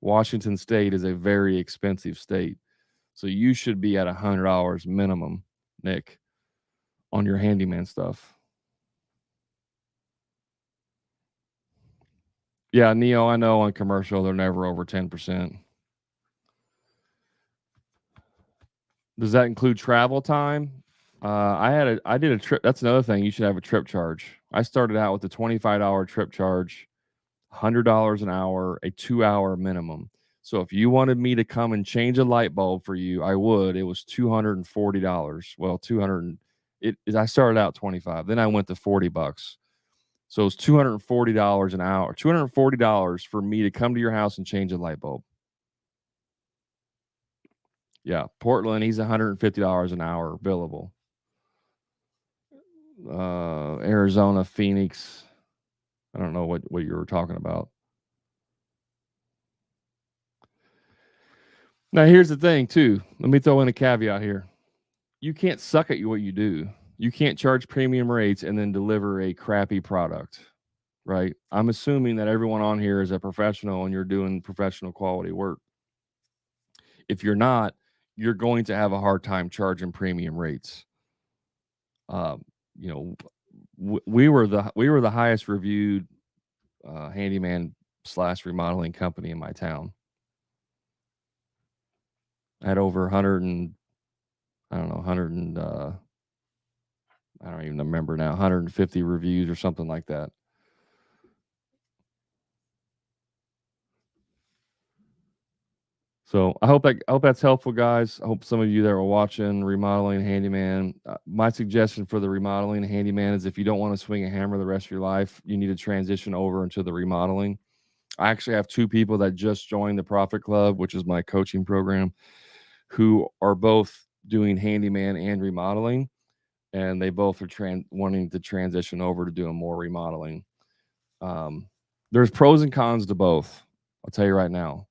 Washington State is a very expensive state. So you should be at $100 minimum, Nick, on your handyman stuff. Yeah, Neo, I know on commercial they're never over 10%. Does that include travel time? I did a trip. That's another thing. You should have a trip charge. I started out with a $25 trip charge, $100 an hour, a 2-hour minimum. So if you wanted me to come and change a light bulb for you, I would. It was $240. Well, 200. I started out 25. Then I went to $40. So it's $240 an hour. $240 for me to come to your house and change a light bulb. Yeah, Portland, he's $150 an hour billable. Arizona, Phoenix. I don't know what you were talking about. Now, here's the thing, too. Let me throw in a caveat here. You can't suck at what you do. You can't charge premium rates and then deliver a crappy product, right? I'm assuming that everyone on here is a professional and you're doing professional quality work. If you're not, you're going to have a hard time charging premium rates. You know, we were the highest reviewed handyman / remodeling company in my town. I had over 100 and I don't know 100 and I don't even remember now 150 reviews or something like that. So I hope that's helpful, guys. I hope some of you that are watching remodeling handyman. My suggestion for the remodeling handyman is if you don't want to swing a hammer the rest of your life, you need to transition over into the remodeling. I actually have 2 people that just joined the Profit Club, which is my coaching program, who are both doing handyman and remodeling, and they both are wanting to transition over to doing more remodeling. There's pros and cons to both. I'll tell you right now.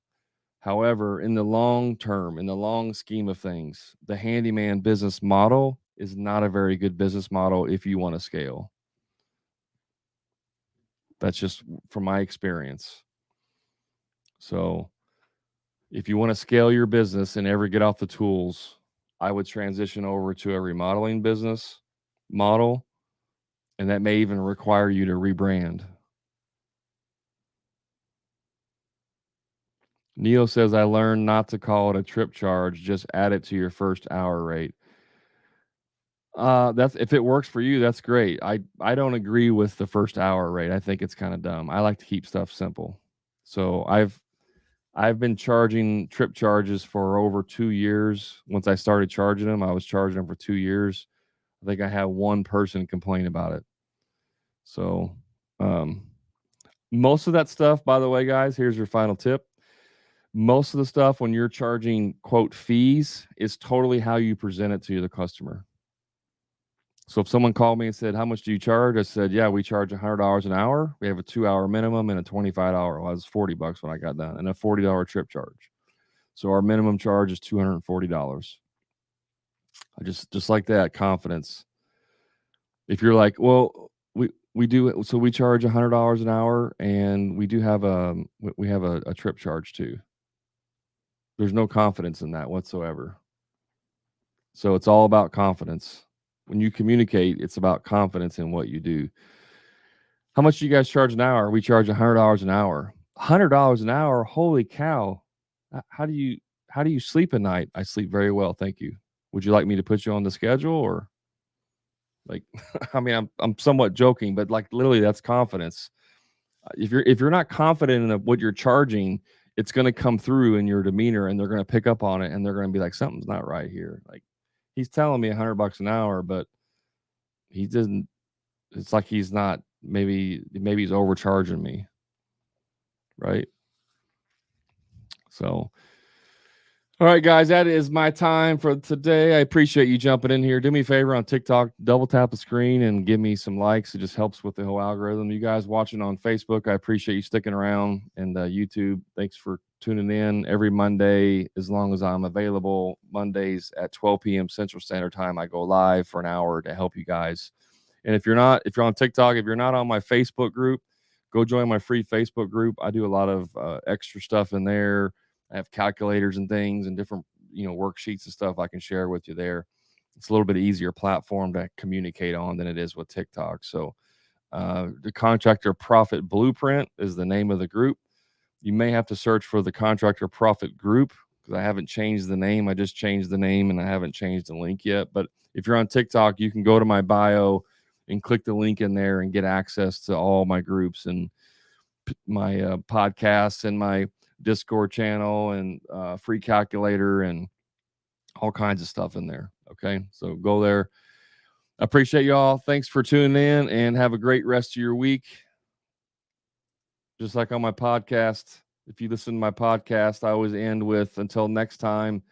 However, in the long term, in the long scheme of things, the handyman business model is not a very good business model if you want to scale. That's just from my experience. So if you want to scale your business and ever get off the tools, I would transition over to a remodeling business model, and that may even require you to rebrand. Neil says, I learned not to call it a trip charge, just add it to your first hour rate. That's if it works for you, that's great. I don't agree with the first hour rate. I think it's kind of dumb. I like to keep stuff simple. So I've been charging trip charges for over 2 years. Once I started charging them, I was charging them for 2 years. I think I had one person complain about it. So, um, most of that stuff, by the way, guys, here's your final tip. Most of the stuff when you're charging quote fees is totally how you present it to the customer. So if someone called me and said, "How much do you charge?" I said, "Yeah, we charge $100 an hour. We have a 2-hour minimum and a 25-hour." Well, it was $40 when I got done, and a $40 trip charge. So our minimum charge is $240. I just like that confidence. If you're like, "Well, we do so we charge $100 an hour, and we do have we have a trip charge too." There's no confidence in that whatsoever. So it's all about confidence. When you communicate, it's about confidence in what you do. How much do you guys charge an hour? We charge $100 an hour. $100 an hour? Holy cow. How do you sleep at night? I sleep very well, thank you. Would you like me to put you on the schedule or like I mean I'm somewhat joking, but like literally that's confidence. If you're not confident in what you're charging, it's going to come through in your demeanor and they're going to pick up on it and they're going to be like something's not right here. Like he's telling me $100 an hour, but he doesn't it's like he's not maybe he's overcharging me, right? So, all right, guys, that is my time for today. I appreciate you jumping in here. Do me a favor on TikTok, double tap the screen and give me some likes. It just helps with the whole algorithm. You guys watching on Facebook, I appreciate you sticking around. And YouTube, thanks for tuning in every Monday, as long as I'm available. Mondays at 12 p.m. Central Standard Time, I go live for an hour to help you guys. And if you're on TikTok, if you're not on my Facebook group, go join my free Facebook group. I do a lot of extra stuff in there. I have calculators and things and different, worksheets and stuff I can share with you there. It's a little bit easier platform to communicate on than it is with TikTok. So, the Contractor Profit Blueprint is the name of the group. You may have to search for the Contractor Profit Group because I haven't changed the name. I just changed the name and I haven't changed the link yet. But if you're on TikTok, you can go to my bio and click the link in there and get access to all my groups and my podcasts and my Discord channel and free calculator and all kinds of stuff in there. Okay. So go there. I appreciate y'all. Thanks for tuning in and have a great rest of your week. Just like on my podcast, if you listen to my podcast, I always end with until next time,